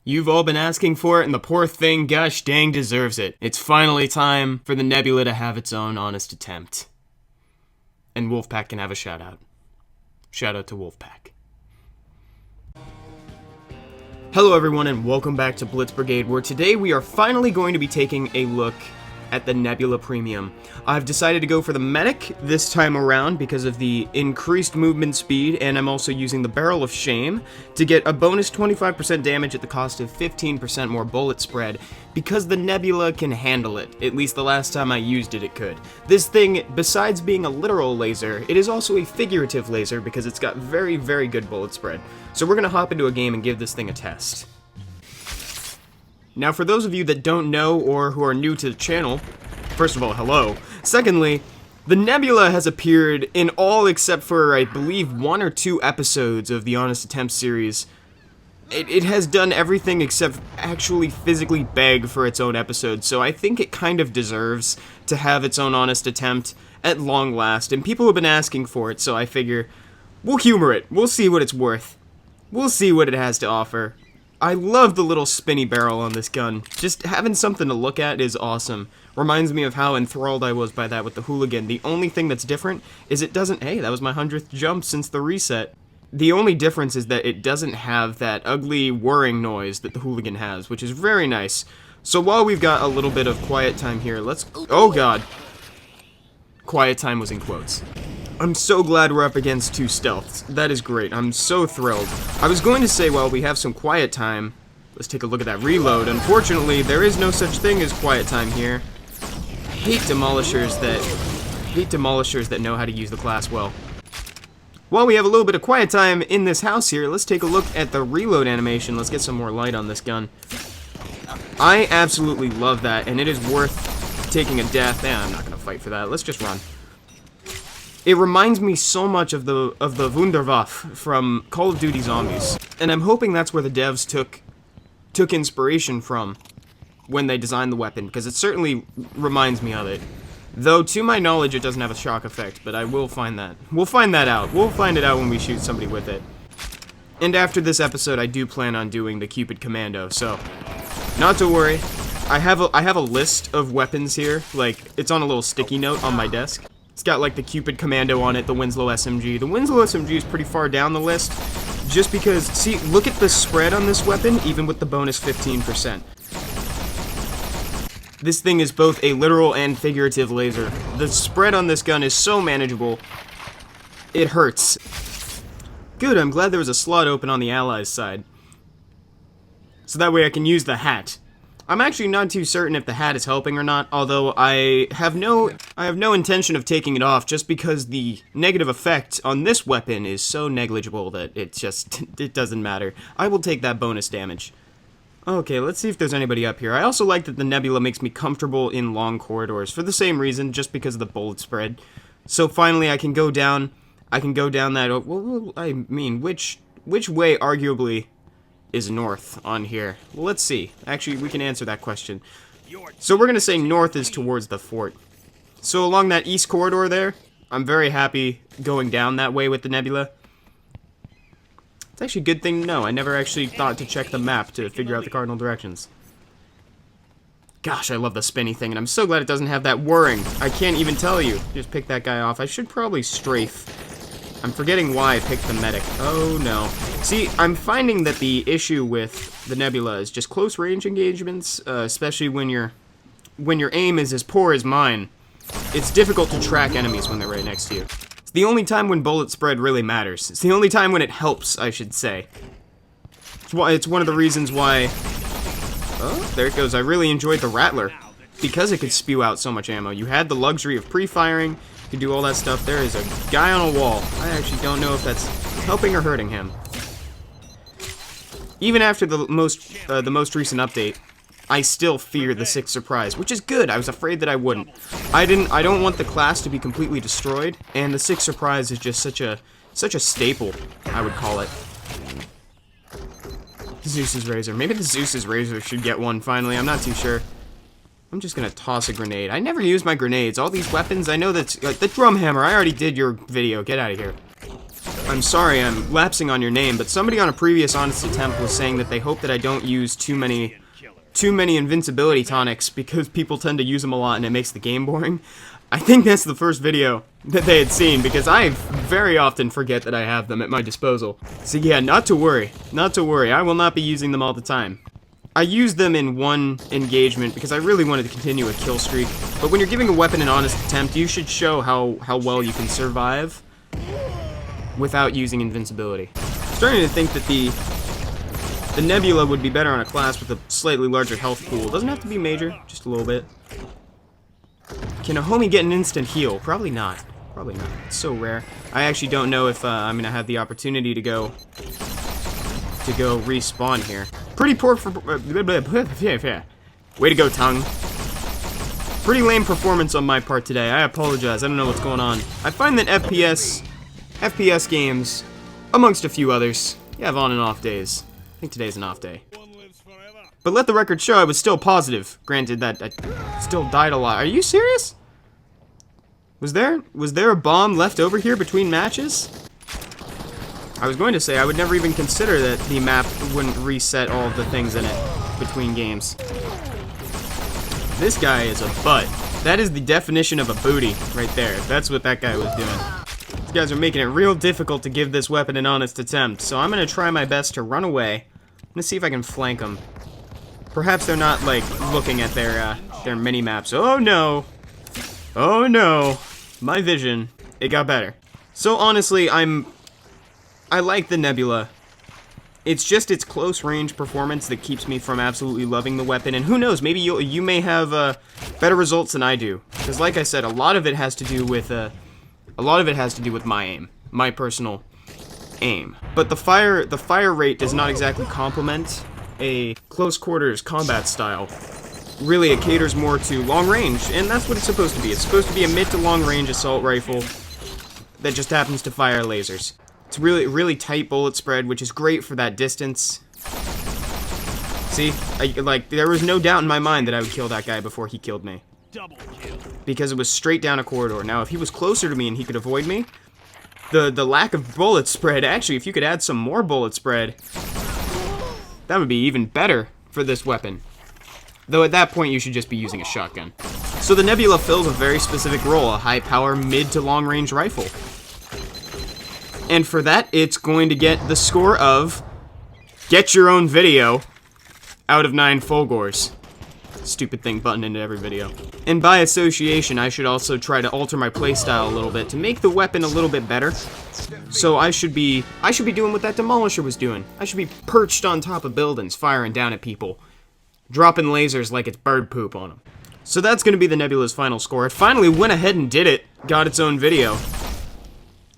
You've all been asking for it, and the poor thing, gosh dang, deserves it. It's finally time for the Nebula to have its own honest attempt. And Wolfpack can have a shout out. Shout out to Wolfpack. Hello everyone, and welcome back to Blitz Brigade, where today we are finally going to be taking a look at the Nebula Premium. I've decided to go for the Medic this time around because of the increased movement speed, and I'm also using the Barrel of Shame to get a bonus 25% damage at the cost of 15% more bullet spread, because the Nebula can handle it. At least the last time I used it, it could. This thing, besides being a literal laser, it is also a figurative laser because it's got very, very good bullet spread. So we're gonna hop into a game and give this thing a test. Now, for those of you that don't know or who are new to the channel, first of all, hello. Secondly, the Nebula has appeared in all except for, I believe, 1 or 2 episodes of the Honest Attempt series. It has done everything except actually physically beg for its own episode, so I think it kind of deserves to have its own Honest Attempt at long last, and people have been asking for it, so I figure we'll humor it. We'll see what it's worth. We'll see what it has to offer. I love the little spinny barrel on this gun. Just having something to look at is awesome. Reminds me of how enthralled I was by that with the Hooligan. The only thing that's different is it doesn't... Hey, that was my 100th jump since the reset. The only difference is that it doesn't have that ugly whirring noise that the Hooligan has, which is very nice. So while we've got a little bit of quiet time here, let's... Oh god. Quiet time was in quotes. I'm so glad we're up against 2 stealths. That is great. I'm so thrilled. I was going to say, well, we have some quiet time. Let's take a look at that reload. Unfortunately, there is no such thing as quiet time here. I hate demolishers that know how to use the class well. While we have a little bit of quiet time in this house here, let's take a look at the reload animation. Let's get some more light on this gun. I absolutely love that, and it is worth taking a death. I'm not going to fight for that. Let's just run. It reminds me so much of the Wunderwaffe from Call of Duty Zombies, and I'm hoping that's where the devs took inspiration from when they designed the weapon, because it certainly reminds me of it. Though, to my knowledge, it doesn't have a shock effect, but I will find that. We'll find that out. We'll find it out when we shoot somebody with it. And after this episode, I do plan on doing the Cupid Commando, so not to worry. I have a list of weapons here, like, it's on a little sticky note on my desk. It's got like the Cupid Commando on it, the Winslow SMG. The Winslow SMG is pretty far down the list, just because, see, look at the spread on this weapon, even with the bonus 15%. This thing is both a literal and figurative laser. The spread on this gun is so manageable, it hurts. Good, I'm glad there was a slot open on the Allies' side. So that way I can use the hat. I'm actually not too certain if the hat is helping or not, although I have no intention of taking it off, just because the negative effect on this weapon is so negligible that it doesn't matter. I will take that bonus damage. Okay, let's see if there's anybody up here. I also like that the Nebula makes me comfortable in long corridors, for the same reason, just because of the bullet spread. So finally I can go down that, well, I mean, which way arguably is north on here? Well, let's see. Actually, we can answer that question. So we're gonna say north is towards the fort. So along that east corridor there, I'm very happy going down that way with the Nebula. It's actually a good thing to know. I never actually thought to check the map to figure out the cardinal directions. Gosh, I love the spinny thing, and I'm so glad it doesn't have that whirring. I can't even tell you. Just pick that guy off. I should probably strafe. I'm forgetting why I picked the medic. Oh no. See, I'm finding that the issue with the Nebula is just close range engagements, especially when your aim is as poor as mine. It's difficult to track enemies when they're right next to you. It's the only time when bullet spread really matters. It's the only time when it helps, I should say. It's one of the reasons why... Oh, there it goes. I really enjoyed the Rattler, because it could spew out so much ammo. You had the luxury of pre-firing. You do all that stuff. There is a guy on a wall. I actually don't know if that's helping or hurting him. Even after the most recent update, I still fear the 6th surprise, which is good. I was afraid that I wouldn't. I don't want the class to be completely destroyed, and the 6th surprise is just such a staple, I would call it. Zeus's Razor. Maybe the Zeus's Razor should get one finally. I'm not too sure. I'm just gonna toss a grenade. I never use my grenades. All these weapons, I know that's... the drum hammer, I already did your video. Get out of here. I'm sorry I'm lapsing on your name, but somebody on a previous Honest Attempt was saying that they hope that I don't use too many invincibility tonics because people tend to use them a lot and it makes the game boring. I think that's the first video that they had seen because I very often forget that I have them at my disposal. So yeah, not to worry, I will not be using them all the time. I used them in one engagement because I really wanted to continue a kill streak, but when you're giving a weapon an honest attempt, you should show how well you can survive without using invincibility. I'm starting to think that the Nebula would be better on a class with a slightly larger health pool. Doesn't have to be major, just a little bit. Can a homie get an instant heal? Probably not. Probably not. It's so rare. I actually don't know if I'm gonna have the opportunity to go respawn here. Pretty poor for way to go, tongue. Pretty lame performance on my part today. I apologize. I don't know what's going on. I find that FPS games, amongst a few others, you have on and off days. I think today's an off day. But let the record show I was still positive. Granted that I still died a lot. Are you serious? Was there a bomb left over here between matches? I was going to say I would never even consider that the map wouldn't reset all of the things in it between games. This guy is a butt. That is the definition of a booty right there. That's what that guy was doing. These guys are making it real difficult to give this weapon an honest attempt, so I'm going to try my best to run away. I'm going to see if I can flank them. Perhaps they're not, like, looking at their mini-maps. Oh, no. Oh, no. My vision. It got better. So, honestly, I like the Nebula. It's just its close-range performance that keeps me from absolutely loving the weapon. And who knows, maybe you may have better results than I do. Because, like I said, a lot of it has to do with my aim. My personal aim. But the fire rate does not exactly complement a close quarters combat style. Really, it caters more to long range, and that's what it's supposed to be. It's supposed to be a mid to long range assault rifle that just happens to fire lasers. It's really tight bullet spread, which is great for that distance. See, there was no doubt in my mind that I would kill that guy before he killed me. Double kill. Because it was straight down a corridor. Now, if he was closer to me and he could avoid me, the lack of bullet spread, actually, if you could add some more bullet spread, that would be even better for this weapon. Though at that point, you should just be using a shotgun. So the Nebula fills a very specific role, a high-power mid to long-range rifle. And for that, it's going to get the score of get your own video out of 9 Fulgors. Stupid thing buttoned into every video. And by association, I should also try to alter my playstyle a little bit to make the weapon a little bit better. So I should be doing what that Demolisher was doing. I should be perched on top of buildings, firing down at people, dropping lasers like it's bird poop on them. So that's going to be the Nebula's final score. It finally went ahead and did it. Got its own video.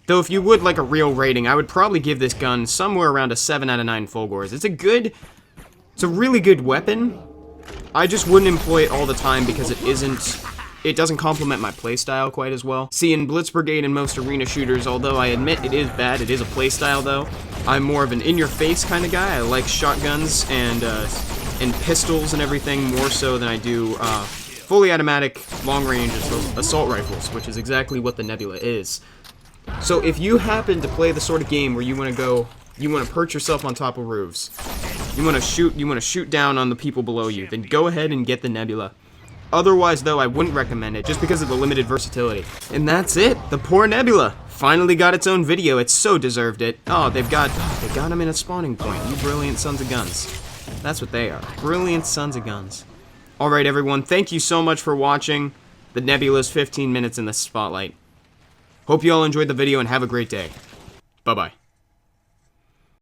Though if you would like a real rating, I would probably give this gun somewhere around a 7 out of 9 Fulgors. It's a really good weapon. I just wouldn't employ it all the time because it doesn't complement my playstyle quite as well. See, in Blitz Brigade and most arena shooters, although I admit it is bad, it is a playstyle though, I'm more of an in-your-face kind of guy. I like shotguns and pistols and everything more so than I do fully automatic long-range assault rifles, which is exactly what the Nebula is. So if you happen to play the sort of game where you want to perch yourself on top of roofs, you want to shoot down on the people below you, then go ahead and get the Nebula. Otherwise, though, I wouldn't recommend it just because of the limited versatility. And that's it. The poor Nebula finally got its own video. It so deserved it. Oh, they got him in a spawning point. You brilliant sons of guns. That's what they are. Brilliant sons of guns. All right, everyone. Thank you so much for watching the Nebula's 15 minutes in the spotlight. Hope you all enjoyed the video and have a great day. Bye-bye.